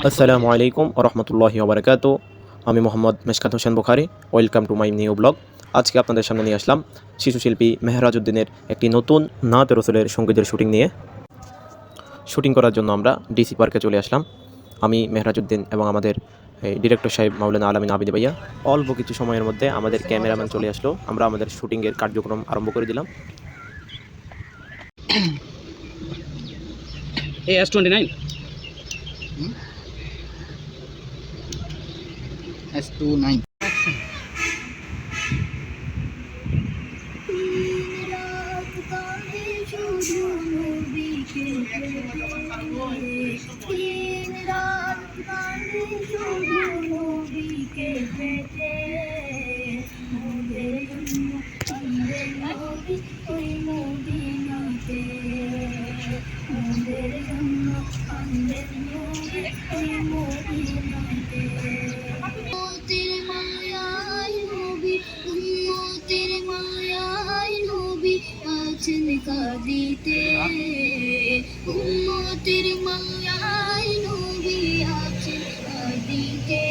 আসসালামু আলাইকুম ওয়া রাহমাতুল্লাহি ওয়া বারাকাতুহু। আমি Mohammad Meshkat Hossain Bukhari. Welcome to my new blog. আজকে আপনাদের সামনে নিয়ে আসলাম শিশু শিল্পী মেহরাজ উদ্দিনের একটি নতুন নাত রসুলের সঙ্গীতের শুটিং নিয়ে। শুটিং করার জন্য আমরা ডিসি পার্কে চলে আসলাম। আমি মেহরাজ উদ্দিন এবং আমাদের ডিরেক্টর সাহেব মাওলানা আলামিন আবিদি ভাইয়া। অল্প কিছু সময়ের মধ্যে আমাদের ক্যামেরাম্যান চলে আসলো। আমরা আমাদের শুটিংয়ের কার্যক্রম আরম্ভ করে দিলাম। S29 S29 কাঁদিতে উম্মতের মায়ায় নবী আছেন কাঁদিতে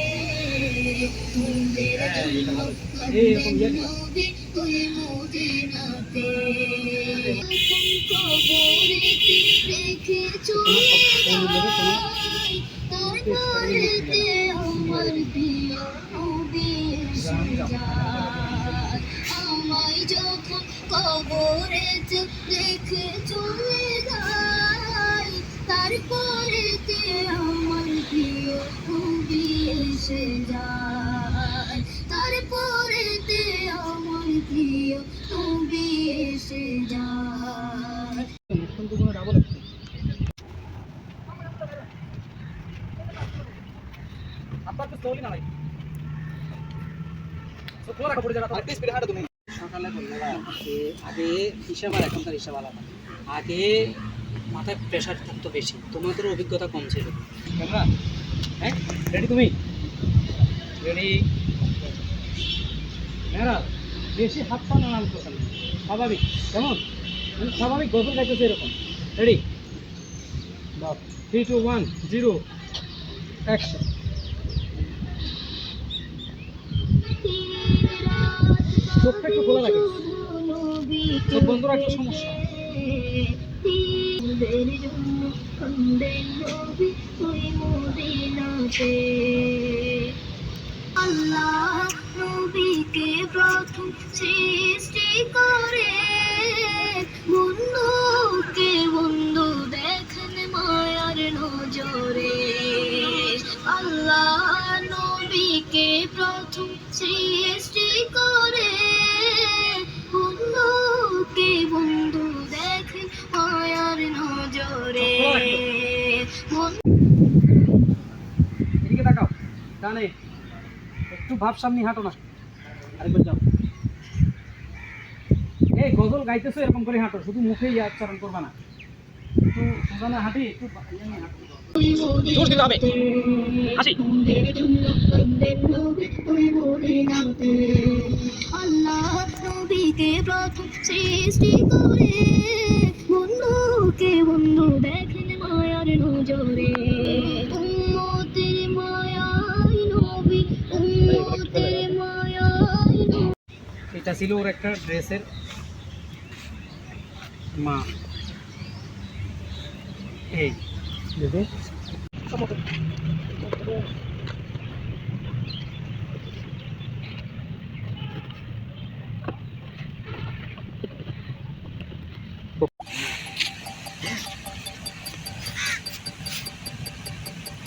তোদের জন্য কাঁদেন নবী ওই মদিনাতে কবরেতে রেখে চলে যায় তারপরেতে আমার প্রিয় নবী এসে যায় আমায় যখন কবরেতে রেখে চলে যায় তারপরেতে আমার প্রিয় নবী এসে যায় তারপরেতে আমার প্রিয় নবী এসে যায় সকালে বললে আগে হিসাব আর এখনকার হিসাব আলাদা। আগে মাথায় প্রেশার থাকতো বেশি, তোমাদের অভিজ্ঞতা কম ছিল। হ্যাঁ রেডি? তুমি রেডি? বেশি হাত পা নাড়ান করতে না, স্বাভাবিক। কেমন স্বাভাবিক গজল গাইতেছে এরকম। রেডি? 3 2 1 0 অ্যাকশন। চোখটা একটু খোলা রাখে, চোখ বন্ধ রাখলে সমস্যা। আল্লাহ নবীকে প্রথম সৃষ্টি করে বন্ধুকে বন্ধু দেখেন মায়ার নজরে আল্লাহ নবীকে প্রথম সৃষ্টি করে বন্ধুকে বন্ধু দেখেন মায়ার নজরে এদিকে তাকাও, ডানে একটু ভাব সামনে হাঁটো না, আরেকবার যাও। এই গজল গাইতেছো এরকম করে হাঁটো, শুধু মুখেই উচ্চারণ করবা না, একটু সোজা হাঁটি, একটু জোর দিতে হবে। হাসি। আল্লাহ নবীকে প্রথম সৃষ্টি করে বন্ধুকে বন্ধু দেখেন মায়ার নজরে উম্মতের মায়ায় নবী উম্মতের মায়ায় নবী। এটা ছিল ওর একটা ড্রেসের মা। এই দেখে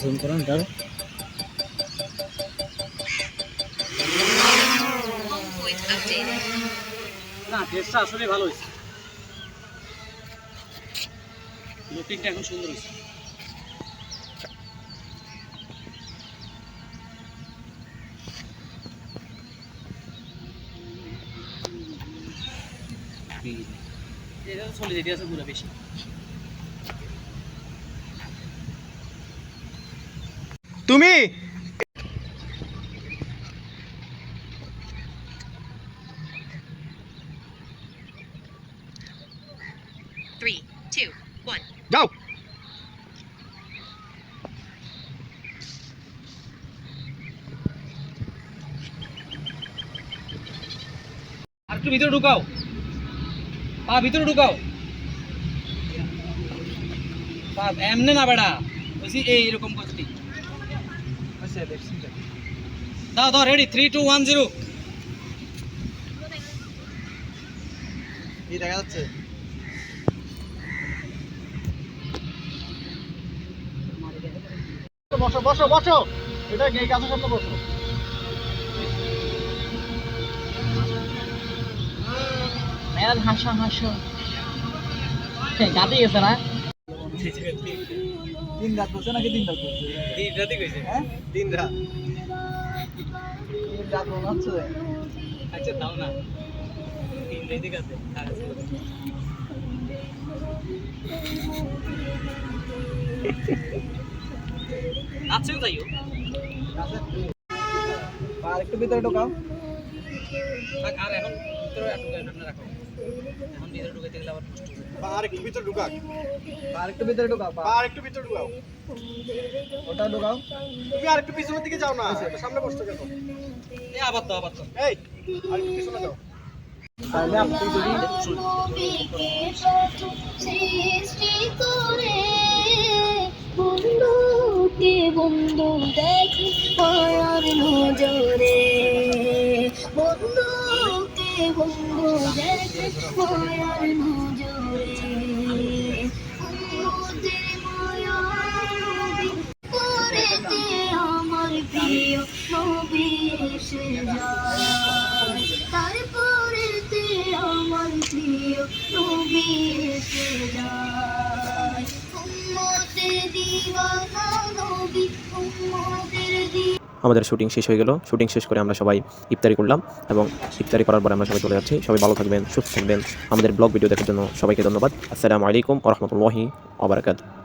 জুম করেন তার না, ড্রেসটা আসলে ভালো হয়েছে, লুকিংটা এখন সুন্দর হয়েছে। এটা চলে যেতে আছে পুরো বেশি। তুমি 3, 2, 1. যাও। আর একটু ভিতরে ঢুকাও, পা ভিতরে ঢুকাও, পা এমনে না বেড়া, বলছি এইরকম করছি। দাও দাও, রেডি, 3, 2, 1, 0। এই দেখা যাচ্ছে। বসো বসো বসো, এটা এই গাছের সামনে বসো। হাসো হাসো, গাতে গেছে না? 3 রাত বসে নাকি 3 রাত বসে? 3 রাতই কইছে। হ্যাঁ 3 রাত। 3 রাত মনে হচ্ছে। আচ্ছা দাও না, 3 রাতই কাছে। আছেও যাইও। আর একটু ভিতরে ঢোকাও। থাক, আর এখন ভিতরে একটু না রাখো, এখন ভিতরে ঢুকাইতে গেলে আবার কষ্ট হবে। আর একটু ভিতরে ঢোকাও। আর একটু ভিতরে ঢোকাও। আর একটু ভিতরে ঢোকাও। ওটা ঢোকাও। তুমি আর একটু পিছনের দিকে যাও না, সামনে বসছো কেন? এই আবার দাও, আবার দাও। এই আর একটু পিছনে যাও। তাহলে আপনি যদি নবীকে প্রথম সৃষ্টি করে বন্ধুকে বন্ধু দেখে মায়ার নজরে, বন্ধুকে বন্ধু দেখে মায়ার নজরে, উম্মতের মায়ার নবী করেতে আমার প্রিয় নবী এসে যায়, তারপরেতে আমার প্রিয় নবী এসে যায়, উম্মতের দিওয়ানা নবী, উম্মতের আমাদের শুটিং শেষ হয়ে গেল। শুটিং শেষ করে আমরা সবাই ইফতারি করলাম এবং ইফতারি করার পরে আমরা সবাই চলে যাচ্ছি। সবাই ভালো থাকবেন, সুস্থ থাকবেন। আমাদের ব্লগ ভিডিও দেখার জন্য সবাইকে ধন্যবাদ। আসসালামু আলাইকুম ওয়া রাহমাতুল্লাহি ওয়া বারাকাতুহু।